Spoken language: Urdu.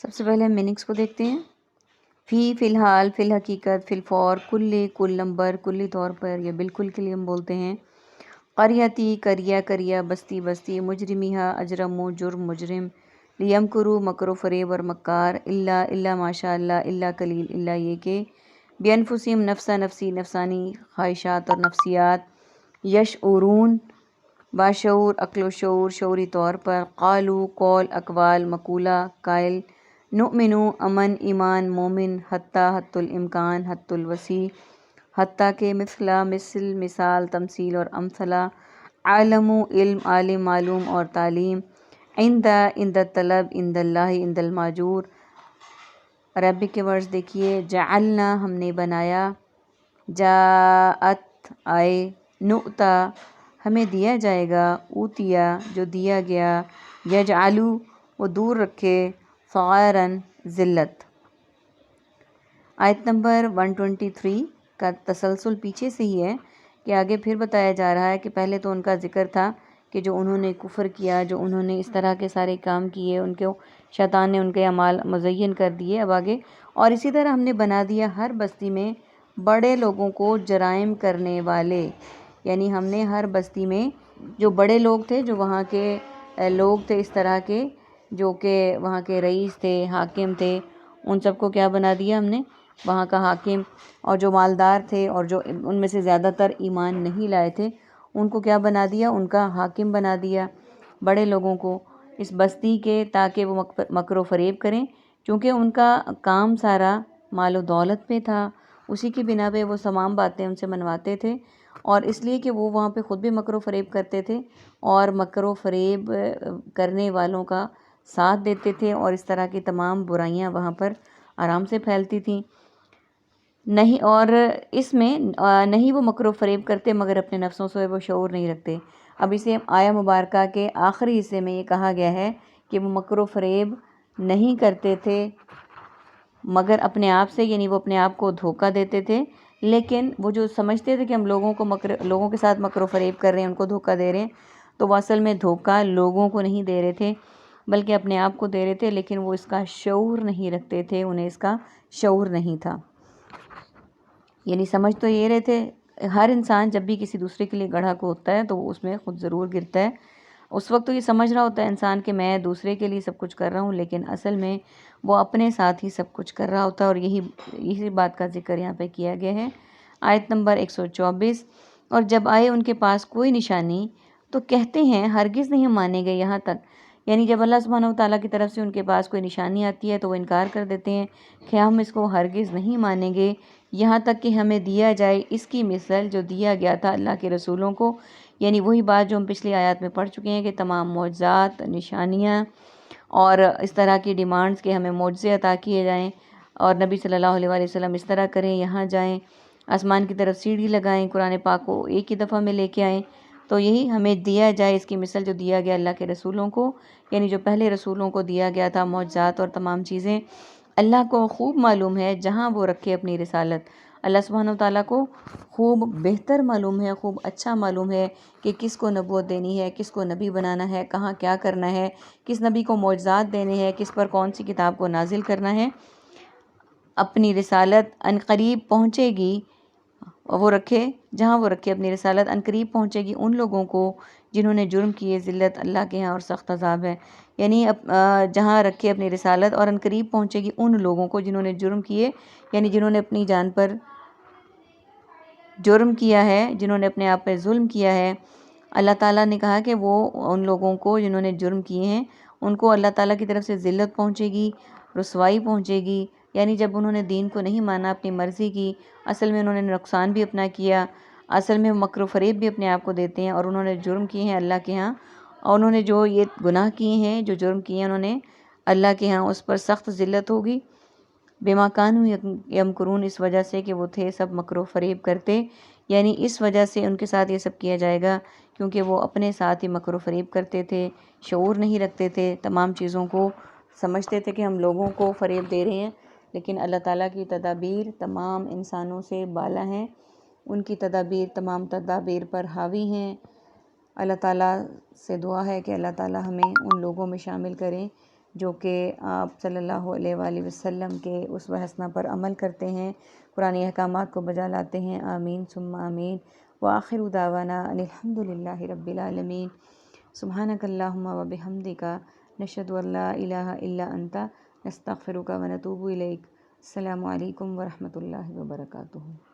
سب سے پہلے ہم میننگس کو دیکھتے ہیں۔ فی الحال، فی الحقیقت، فی الفور، کلی، کل نمبر، کلی طور پر یا بالکل کے لیے ہم بولتے ہیں۔ قریتی، کریا، بستی، بستی، مجرمیہ، اجرمو، جرم، مجرم، لیمکرو، مکر و فریب اور مکار، الا ماشاء اللہ، الا قلیل، الا یہ کہ، بینفسہم، نفسی، نفسانی خواہشات اور نفسیات، یشعرون، باشعور، عقل و شعور، شعوری طور پر، قالو، قول، اقوال، مقولہ، قائل، نؤمنو، امن، ایمان، مومن، حتی الامکان، حتی الوسیع، حتیٰ کہ، مثل، مثال، تمثیل اور امثلہ، عالمو، علم، عالم، معلوم اور تعلیم، عند طلب، عند اللہ، عند الماجور۔ عربک کے ورڈز دیکھیے، جعلنا ہم نے بنایا، جاءت آئے، نؤتا ہمیں دیا جائے گا، اوتیا جو دیا گیا، یجعلو وہ دور رکھے، صغارن ذلت۔ آیت نمبر 123 کا تسلسل پیچھے سے ہی ہے کہ آگے پھر بتایا جا رہا ہے کہ پہلے تو ان کا ذکر تھا کہ جو انہوں نے کفر کیا، جو انہوں نے اس طرح کے سارے کام کیے، ان کو شیطان نے ان کے اعمال مزین کر دیے۔ اب آگے، اور اسی طرح ہم نے بنا دیا ہر بستی میں بڑے لوگوں کو جرائم کرنے والے، یعنی ہم نے ہر بستی میں جو بڑے لوگ تھے، جو وہاں کے لوگ تھے اس طرح کے، جو کہ وہاں کے رئیس تھے، حاکم تھے، ان سب کو کیا بنا دیا ہم نے، وہاں کا حاکم، اور جو مالدار تھے اور جو ان میں سے زیادہ تر ایمان نہیں لائے تھے، ان کو کیا بنا دیا، ان کا حاکم بنا دیا، بڑے لوگوں کو اس بستی کے، تاکہ وہ مکر و فریب کریں، چونکہ ان کا کام سارا مال و دولت پہ تھا، اسی کی بنا پہ وہ تمام باتیں ان سے منواتے تھے، اور اس لیے کہ وہ وہاں پہ خود بھی مکر و فریب کرتے تھے اور مکر و فریب کرنے والوں کا ساتھ دیتے تھے، اور اس طرح کی تمام برائیاں وہاں پر آرام سے پھیلتی تھیں۔ نہیں، اور اس میں نہیں وہ مکر و فریب کرتے مگر اپنے نفسوں سے وہ شعور نہیں رکھتے۔ اب اسے آیہ مبارکہ کے آخری حصے میں یہ کہا گیا ہے کہ وہ مکر و فریب نہیں کرتے تھے مگر اپنے آپ سے، یعنی وہ اپنے آپ کو دھوکہ دیتے تھے، لیکن وہ جو سمجھتے تھے کہ ہم لوگوں کے ساتھ مکر و فریب کر رہے ہیں، ان کو دھوکہ دے رہے ہیں، تو وہ اصل میں دھوکہ لوگوں کو نہیں دے رہے تھے بلکہ اپنے آپ کو دے رہے تھے، لیکن وہ اس کا شعور نہیں رکھتے تھے، انہیں اس کا شعور نہیں تھا۔ یعنی سمجھ تو یہ رہے تھے، ہر انسان جب بھی کسی دوسرے کے لیے گڑھا کو ہوتا ہے تو وہ اس میں خود ضرور گرتا ہے۔ اس وقت تو یہ سمجھ رہا ہوتا ہے انسان کہ میں دوسرے کے لیے سب کچھ کر رہا ہوں، لیکن اصل میں وہ اپنے ساتھ ہی سب کچھ کر رہا ہوتا ہے، اور یہی بات کا ذکر یہاں پہ کیا گیا ہے۔ آیت نمبر 124، اور جب آئے ان کے پاس کوئی نشانی تو کہتے ہیں ہرگز نہیں مانیں گے یہاں تک، یعنی جب اللہ سبحانہ و تعالیٰ کی طرف سے ان کے پاس کوئی نشانی آتی ہے تو وہ انکار کر دیتے ہیں کہ ہم اس کو ہرگز نہیں مانیں گے یہاں تک کہ ہمیں دیا جائے اس کی مثل جو دیا گیا تھا اللہ کے رسولوں کو، یعنی وہی بات جو ہم پچھلی آیات میں پڑھ چکے ہیں کہ تمام معجزات، نشانیاں اور اس طرح کی ڈیمانڈز کہ ہمیں معجزے عطا کیے جائیں، اور نبی صلی اللہ علیہ وآلہ وسلم اس طرح کریں، یہاں جائیں، آسمان کی طرف سیڑھی لگائیں، قرآن پاک کو ایک ہی دفعہ میں لے کے آئیں، تو یہی ہمیں دیا جائے اس کی مثل جو دیا گیا اللہ کے رسولوں کو، یعنی جو پہلے رسولوں کو دیا گیا تھا معجزات اور تمام چیزیں۔ اللہ کو خوب معلوم ہے جہاں وہ رکھے اپنی رسالت، اللہ سبحانہ وتعالیٰ کو خوب بہتر معلوم ہے، خوب اچھا معلوم ہے کہ کس کو نبوت دینی ہے، کس کو نبی بنانا ہے، کہاں کیا کرنا ہے، کس نبی کو معجزات دینے ہیں، کس پر کون سی کتاب کو نازل کرنا ہے۔ اپنی رسالت عنقریب پہنچے گی، وہ رکھے جہاں وہ رکھے اپنی رسالت عنقریب پہنچے گی ان لوگوں کو جنہوں نے جرم کیے، ذلت اللہ کے ہاں اور سخت عذاب ہے، یعنی جہاں رکھے اپنی رسالت، اور عنقریب پہنچے گی ان لوگوں کو جنہوں نے جرم کیے، یعنی جنہوں نے اپنی جان پر جرم کیا ہے، جنہوں نے اپنے آپ پہ ظلم کیا ہے۔ اللہ تعالیٰ نے کہا کہ وہ ان لوگوں کو جنہوں نے جرم کیے ہیں ان کو اللہ تعالیٰ کی طرف سے ذلت پہنچے گی، رسوائی پہنچے گی، یعنی جب انہوں نے دین کو نہیں مانا، اپنی مرضی کی، اصل میں انہوں نے نقصان بھی اپنا کیا، اصل میں مکر و فریب بھی اپنے آپ کو دیتے ہیں، اور انہوں نے جرم کیے ہیں اللہ کے ہاں، اور انہوں نے جو یہ گناہ کیے ہیں، جو جرم کیے ہیں انہوں نے اللہ کے ہاں، اس پر سخت ذلت ہوگی، بما کانوا یمکرون، اس وجہ سے کہ وہ تھے سب مکر و فریب کرتے، یعنی اس وجہ سے ان کے ساتھ یہ سب کیا جائے گا کیونکہ وہ اپنے ساتھ ہی مکر و فریب کرتے تھے، شعور نہیں رکھتے تھے، تمام چیزوں کو سمجھتے تھے کہ ہم لوگوں کو فریب دے رہے ہیں، لیکن اللہ تعالیٰ کی تدابیر تمام انسانوں سے بالا ہیں، ان کی تدابیر تمام تدابیر پر حاوی ہیں۔ اللہ تعالیٰ سے دعا ہے کہ اللہ تعالیٰ ہمیں ان لوگوں میں شامل کریں جو کہ آپ صلی اللہ علیہ وآلہ وسلم کے اسوہ حسنہ پر عمل کرتے ہیں، قرآن احکامات کو بجا لاتے ہیں۔ آمین ثم آمین۔ وآخر دعوانا ان الحمد للہ رب العالمین۔ سبحانک اللہم وبحمدک، نشہد ان لا الہ الا انت، نستغفرک ونتوب الیک۔ السلام علیکم ورحمۃ اللہ وبرکاتہ۔